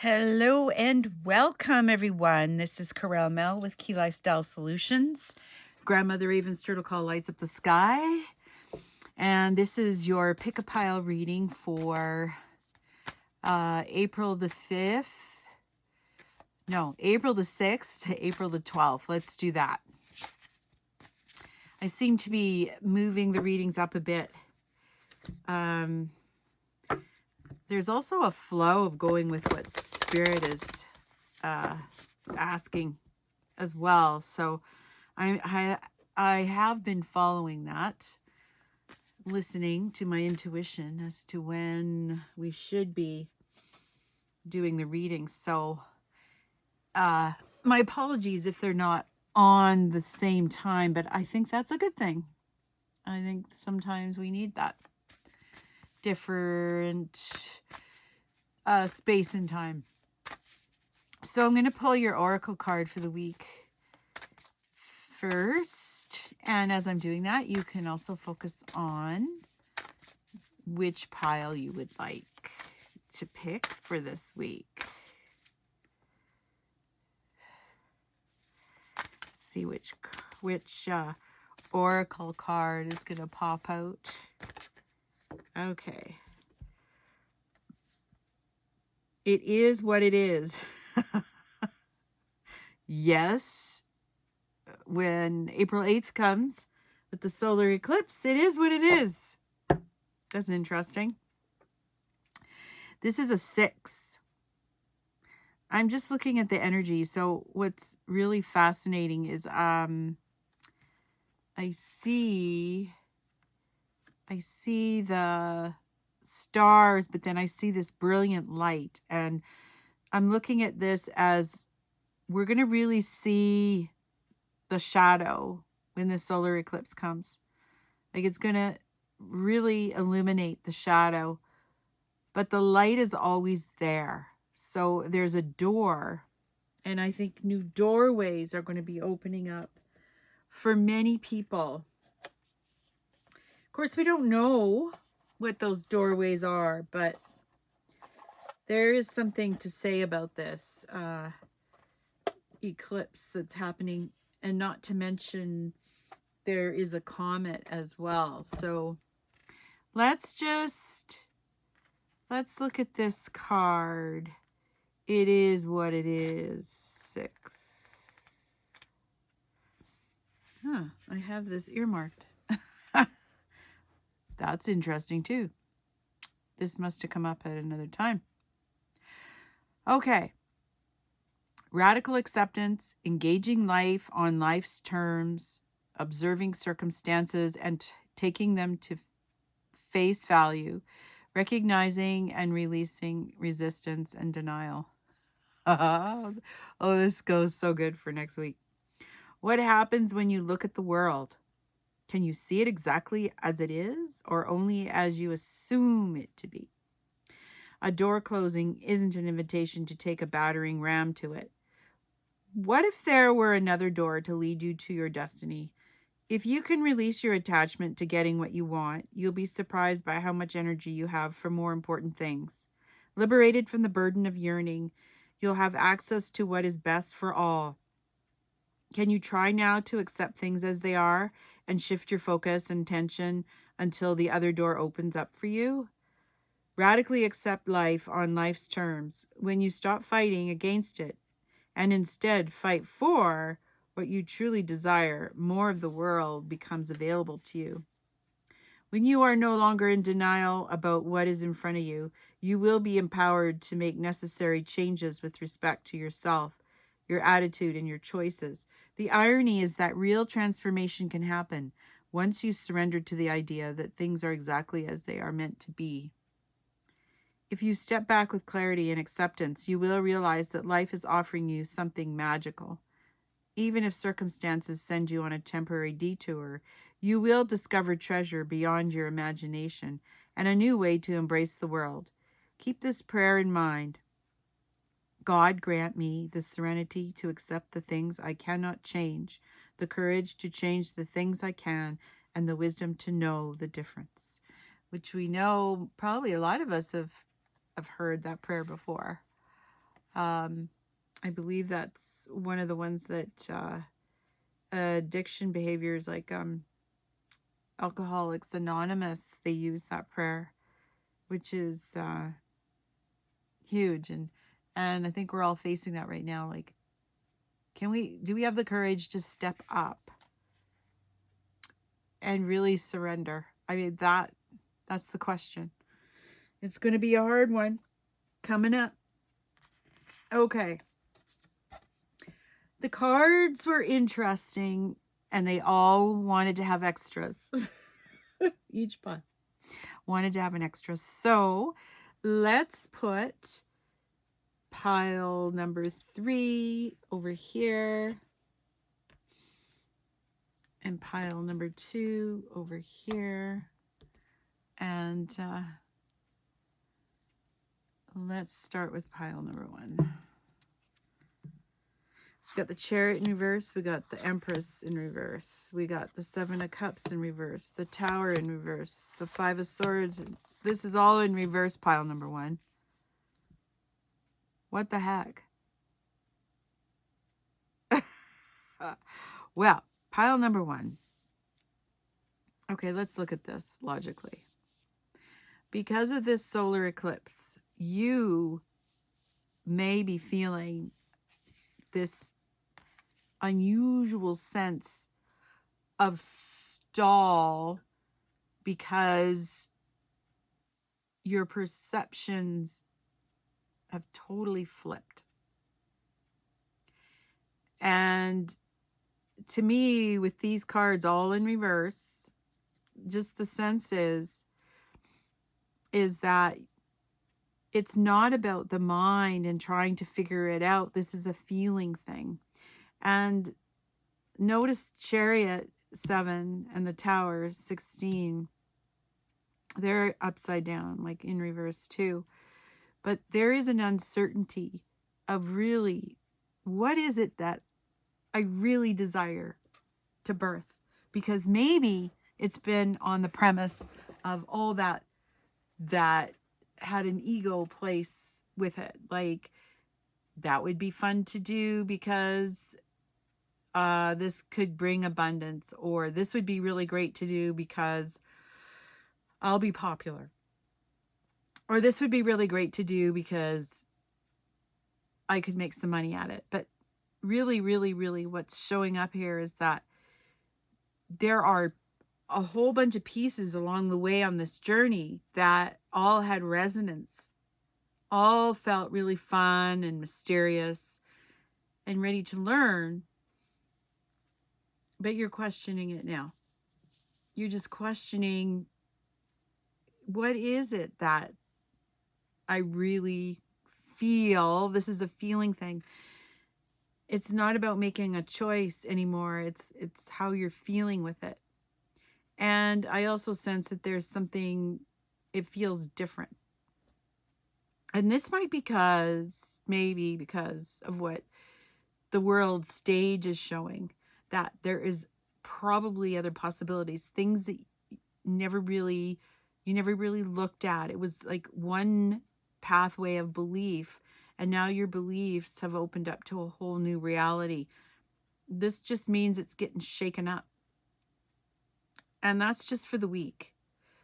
Hello and welcome, everyone. This is Corel Mel with Key Lifestyle Solutions. Grandmother Raven's Turtle Call Lights Up the Sky. And this is your pick a pile reading for April the 5th. No, April the 6th to April the 12th. Let's do that. I seem to be moving the readings up a bit. There's also a flow of going with what Spirit is asking as well. So I have been following that, listening to my intuition as to when we should be doing the readings. So my apologies if they're not on the same time, but I think that's a good thing. I think sometimes we need that different space and time. So I'm going to pull your oracle card for the week first. And as I'm doing that, you can also focus on which pile you would like to pick for this week. See which oracle card is going to pop out. Okay. It is what it is. Yes. When April 8th comes with the solar eclipse, it is what it is. That's interesting. This is a 6. I'm just looking at the energy. So what's really fascinating is I see the stars, but then I see this brilliant light, and I'm looking at this as we're going to really see the shadow when the solar eclipse comes. Like, it's going to really illuminate the shadow, but the light is always there. So there's a door, and I think new doorways are going to be opening up for many people. Of course, we don't know what those doorways are, but there is something to say about this eclipse that's happening, and not to mention there is a comet as well. So let's look at this card. It is what it is. 6. I have this earmarked. That's interesting too. This must have come up at another time. Okay. Radical acceptance, engaging life on life's terms, observing circumstances and taking them to face value, recognizing and releasing resistance and denial. Oh, this goes so good for next week. What happens when you look at the world? Can you see it exactly as it is, or only as you assume it to be? A door closing isn't an invitation to take a battering ram to it. What if there were another door to lead you to your destiny? If you can release your attachment to getting what you want, you'll be surprised by how much energy you have for more important things. Liberated from the burden of yearning, you'll have access to what is best for all. Can you try now to accept things as they are and shift your focus and attention until the other door opens up for you? Radically accept life on life's terms. When you stop fighting against it and instead fight for what you truly desire, more of the world becomes available to you. When you are no longer in denial about what is in front of you, you will be empowered to make necessary changes with respect to yourself, your attitude, and your choices. The irony is that real transformation can happen once you surrender to the idea that things are exactly as they are meant to be. If you step back with clarity and acceptance, you will realize that life is offering you something magical. Even if circumstances send you on a temporary detour, you will discover treasure beyond your imagination and a new way to embrace the world. Keep this prayer in mind. God, grant me the serenity to accept the things I cannot change, the courage to change the things I can, and the wisdom to know the difference. Which we know probably a lot of us have heard that prayer before. I believe that's one of the ones that addiction behaviors like Alcoholics Anonymous, they use that prayer, which is huge. And I think we're all facing that right now. Like, do we have the courage to step up and really surrender? I mean, that's the question. It's going to be a hard one coming up. Okay. The cards were interesting and they all wanted to have extras. Each one wanted to have an extra. So let's put pile number 3 over here. And pile number 2 over here. And let's start with pile number 1. We got the Chariot in reverse. We got the Empress in reverse. We got the 7 of Cups in reverse. The Tower in reverse. The 5 of Swords. This is all in reverse, pile number 1. What the heck? Well, pile number 1. Okay, let's look at this logically. Because of this solar eclipse, you may be feeling this unusual sense of stall because your perceptions have totally flipped. And to me, with these cards all in reverse, just the sense is that it's not about the mind and trying to figure it out. This is a feeling thing. And notice Chariot 7 and the Tower 16. They're upside down, like in reverse too. But there is an uncertainty of really, what is it that I really desire to birth? Because maybe it's been on the premise of all that had an ego place with it. Like, that would be fun to do because this could bring abundance, or this would be really great to do because I'll be popular, or this would be really great to do because I could make some money at it. But really, really, really what's showing up here is that there are a whole bunch of pieces along the way on this journey that all had resonance, all felt really fun and mysterious and ready to learn. But you're questioning it now. You're just questioning, what is it that I really feel? This is a feeling thing. It's not about making a choice anymore. It's how you're feeling with it. And I also sense that there's something, it feels different. And this might maybe because of what the world stage is showing, that there is probably other possibilities, things that you never really looked at. It was like one pathway of belief, and now your beliefs have opened up to a whole new reality. This just means it's getting shaken up. And that's just for the week.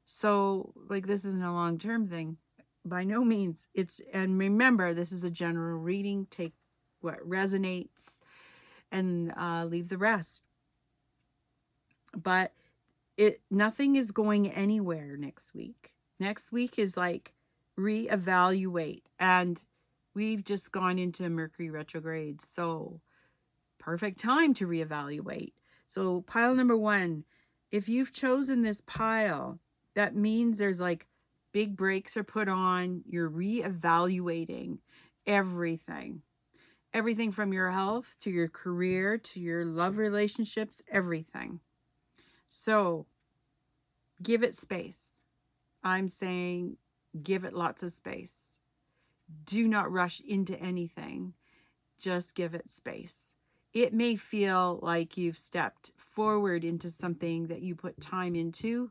So, like, this isn't a long-term thing. By no means. And remember, this is a general reading. Take what resonates and leave the rest. But nothing is going anywhere next week. Next week is like reevaluate. And we've just gone into Mercury retrograde. So perfect time to reevaluate. So pile number 1, if you've chosen this pile, that means there's like big brakes are put on. You're reevaluating everything. Everything from your health to your career to your love relationships, everything. So give it space. I'm saying give it lots of space. Do not rush into anything. Just give it space. It may feel like you've stepped forward into something that you put time into,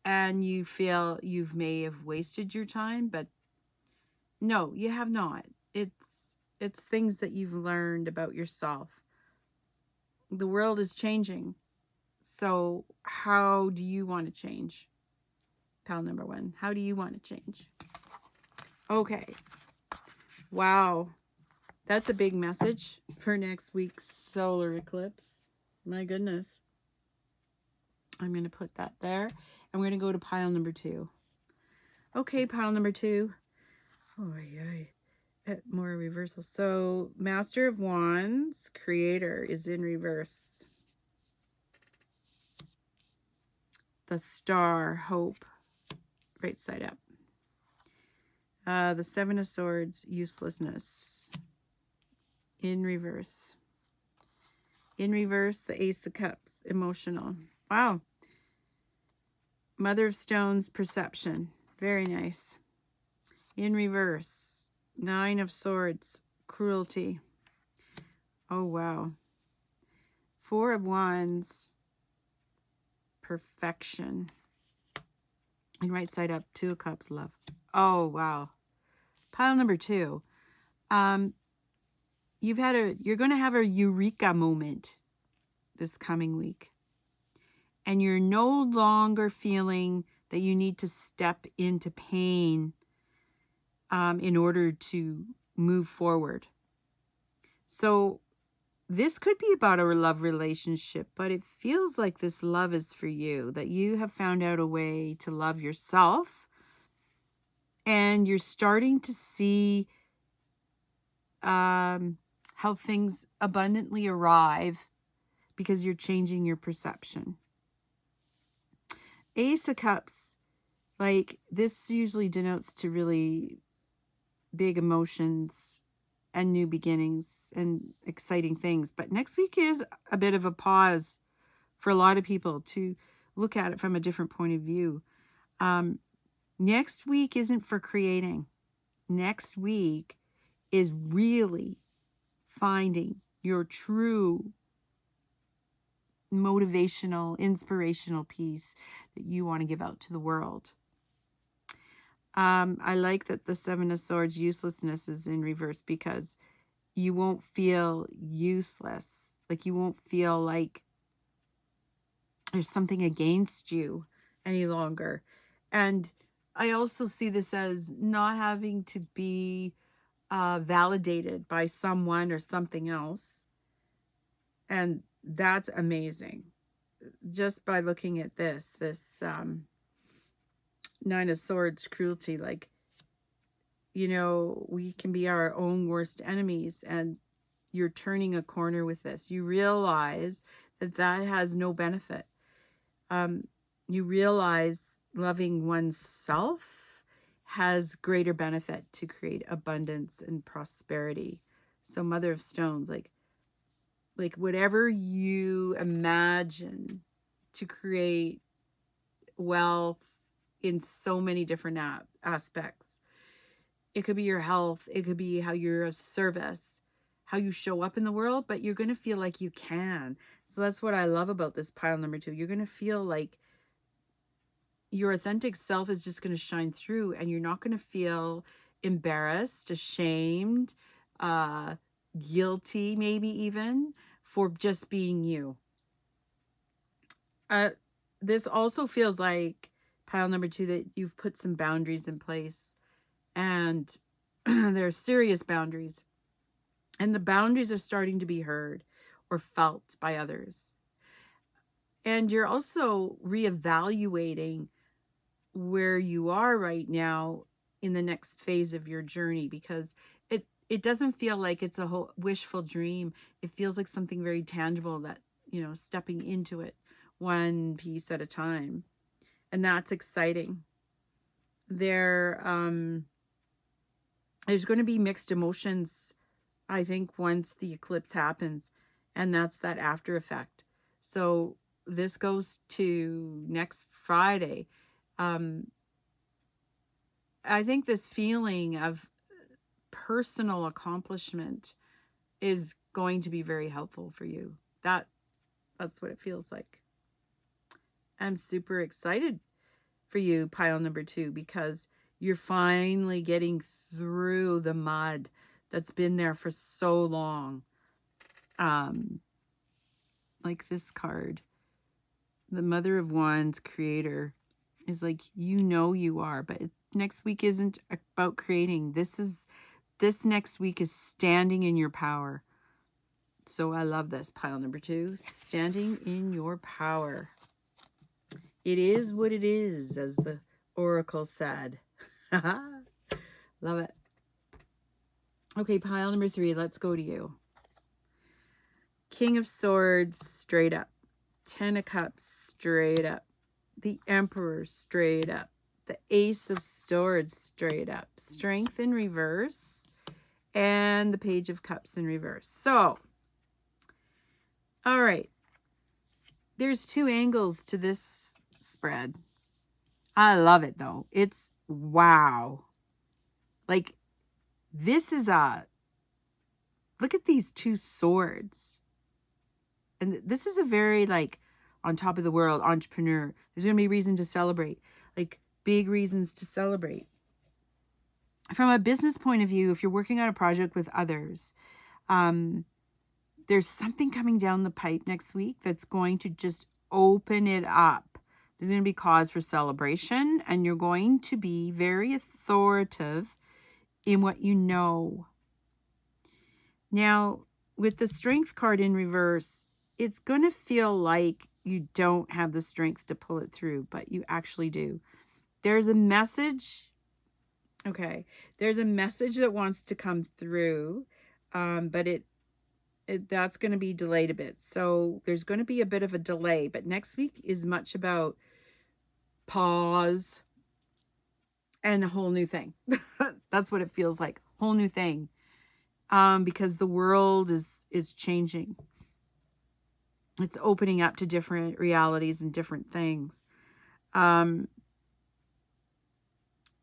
and you feel may have wasted your time, but no, you have not. It's things that you've learned about yourself. The world is changing. So how do you want to change? Pile number 1. How do you want to change? Okay. Wow. That's a big message for next week's solar eclipse. My goodness. I'm going to put that there. I'm going to go to pile number 2. Okay, pile number 2. Oh, yeah. More reversal. So, Master of Wands, Creator is in reverse. The Star, Hope, right side up. The Seven of Swords, Uselessness, in reverse. In reverse, the Ace of Cups, Emotional. Wow. Mother of Stones, Perception. Very nice. In reverse, Nine of Swords, Cruelty. Oh, wow. Four of Wands, Perfection. And right side up, Two of Cups, Love. Oh, wow. Pile number 2. You're going to have a eureka moment this coming week. And you're no longer feeling that you need to step into pain in order to move forward. So this could be about a love relationship, but it feels like this love is for you, that you have found out a way to love yourself, and you're starting to see how things abundantly arrive because you're changing your perception. Ace of Cups, like this usually denotes to really big emotions and new beginnings and exciting things. But next week is a bit of a pause for a lot of people to look at it from a different point of view. Next week isn't for creating. Next week is really finding your true motivational, inspirational piece that you want to give out to the world. I like that the Seven of Swords, Uselessness, is in reverse because you won't feel useless. Like you won't feel like there's something against you any longer. And I also see this as not having to be validated by someone or something else. And that's amazing. Just by looking at this Nine of Swords, Cruelty, like, you know, we can be our own worst enemies, and you're turning a corner with this. You realize that has no benefit. You realize loving oneself has greater benefit to create abundance and prosperity. So Mother of Stones, like whatever you imagine to create wealth in so many different aspects. It could be your health. It could be how you're of service, how you show up in the world, but you're going to feel like you can. So that's what I love about this pile number 2. You're going to feel like your authentic self is just going to shine through, and you're not going to feel embarrassed, ashamed, guilty, maybe even, for just being you. This also feels like, pile number 2, that you've put some boundaries in place, and they're serious boundaries. And the boundaries are starting to be heard or felt by others. And you're also reevaluating where you are right now in the next phase of your journey, because it doesn't feel like it's a whole wishful dream. It feels like something very tangible that, you know, stepping into it one piece at a time. And that's exciting. There's going to be mixed emotions, I think, once the eclipse happens, and that's that after effect. So this goes to next Friday. I think this feeling of personal accomplishment is going to be very helpful for you. That's what it feels like. I'm super excited for you, pile number 2, because you're finally getting through the mud that's been there for so long. Like this card, the Mother of Wands, creator, is like, you know you are, but next week isn't about creating. This next week is standing in your power. So I love this. Pile number 2, standing in your power. It is what it is, as the oracle said. Love it. Okay, pile number 3, let's go to you. King of Swords, straight up. 10 of Cups, straight up. The Emperor, straight up. The Ace of Swords, straight up. Strength in reverse. And the Page of Cups in reverse. So, all right. There's 2 angles to this spread. I love it, though. It's wow. Like, this is look at these 2 swords. And this is a very, like, on top of the world entrepreneur. There's going to be reason to celebrate. Like, big reasons to celebrate. From a business point of view, if you're working on a project with others, there's something coming down the pipe next week that's going to just open it up. There's going to be cause for celebration, and you're going to be very authoritative in what you know. Now, with the Strength card in reverse, it's going to feel like you don't have the strength to pull it through, but you actually do. There's a message. Okay, there's a message that wants to come through, but that's going to be delayed a bit. So there's going to be a bit of a delay, but next week is much about pause and a whole new thing. That's what it feels like. Whole new thing. Because the world is changing. It's opening up to different realities and different things.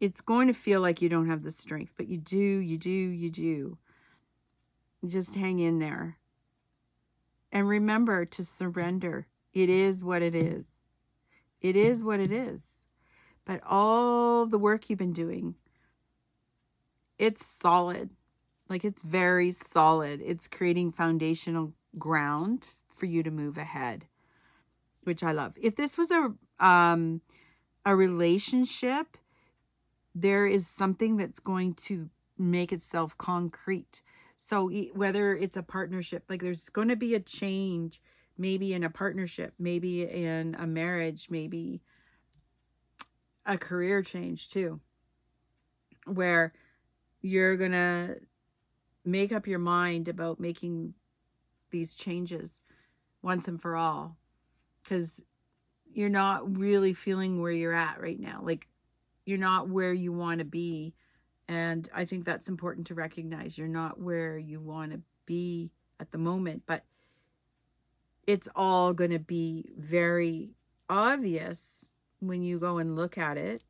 It's going to feel like you don't have the strength, but you do, you do, you do. Just hang in there. And remember to surrender. It is what it is. It is what it is. But all the work you've been doing, it's solid. Like, it's very solid. It's creating foundational ground for you to move ahead, which I love. If this was a relationship, there is something that's going to make itself concrete. So whether it's a partnership, like, there's going to be a change, maybe in a partnership, maybe in a marriage, maybe a career change too, where you're going to make up your mind about making these changes once and for all, because you're not really feeling where you're at right now. Like, you're not where you want to be. And I think that's important to recognize. You're not where you want to be at the moment, but it's all going to be very obvious when you go and look at it,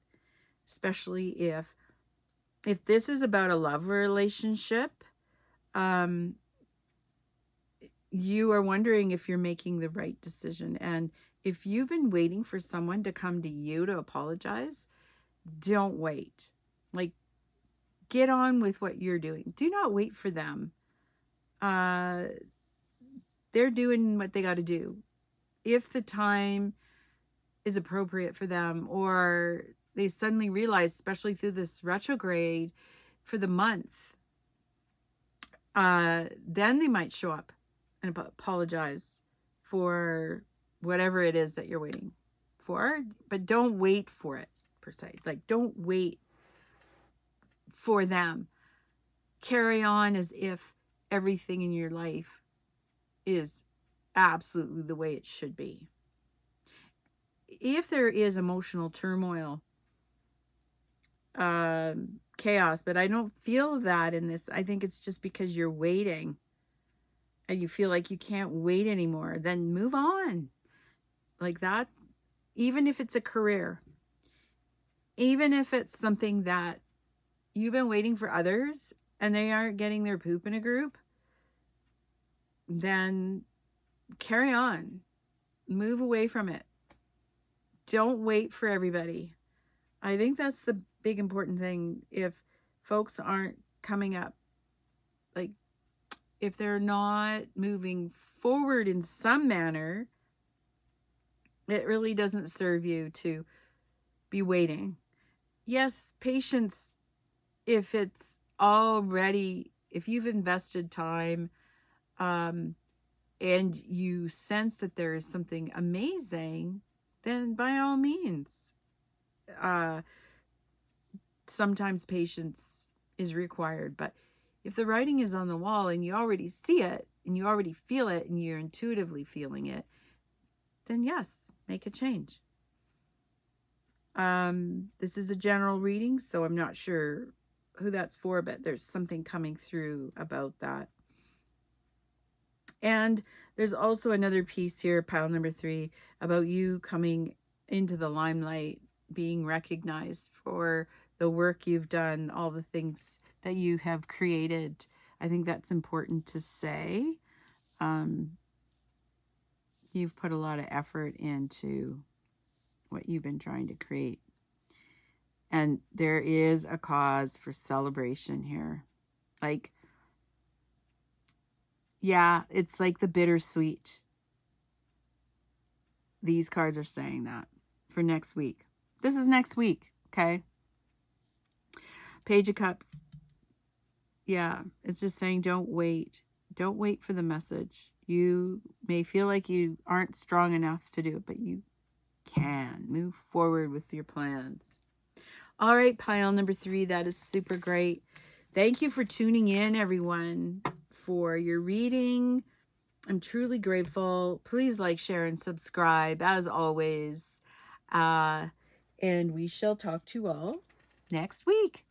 especially if this is about a love relationship. You are wondering if you're making the right decision. And if you've been waiting for someone to come to you to apologize, don't wait. Like, get on with what you're doing. Do not wait for them. They're doing what they got to do. If the time is appropriate for them, or they suddenly realize, especially through this retrograde for the month, then they might show up and apologize for whatever it is that you're waiting for. But don't wait for it, per se. Like, don't wait for them. Carry on as if everything in your life is absolutely the way it should be. If there is emotional turmoil, chaos, but I don't feel that in this. I think it's just because you're waiting and you feel like you can't wait anymore. Then move on. Like that, even if it's a career, even if it's something that you've been waiting for others and they aren't getting their poop in a group, then carry on. Move away from it. Don't wait for everybody. I think that's the big important thing. If folks aren't coming up like, if they're not moving forward in some manner, it really doesn't serve you to be waiting. Yes, patience, if it's already, if you've invested time, and you sense that there is something amazing, then by all means, sometimes patience is required. But if the writing is on the wall and you already see it and you already feel it and you're intuitively feeling it, then yes, make a change. This is a general reading, so I'm not sure who that's for, but there's something coming through about that. And there's also another piece here, pile number 3, about you coming into the limelight, being recognized for the work you've done, all the things that you have created. I think that's important to say. You've put a lot of effort into what you've been trying to create. And there is a cause for celebration here. Like, yeah, it's like the bittersweet. These cards are saying that for next week. This is next week, okay? Page of Cups. Yeah, it's just saying don't wait. Don't wait for the message. You may feel like you aren't strong enough to do it, but you can move forward with your plans. All right, pile number 3. That is super great. Thank you for tuning in, everyone, for your reading. I'm truly grateful. Please like, share, and subscribe, as always. And we shall talk to you all next week.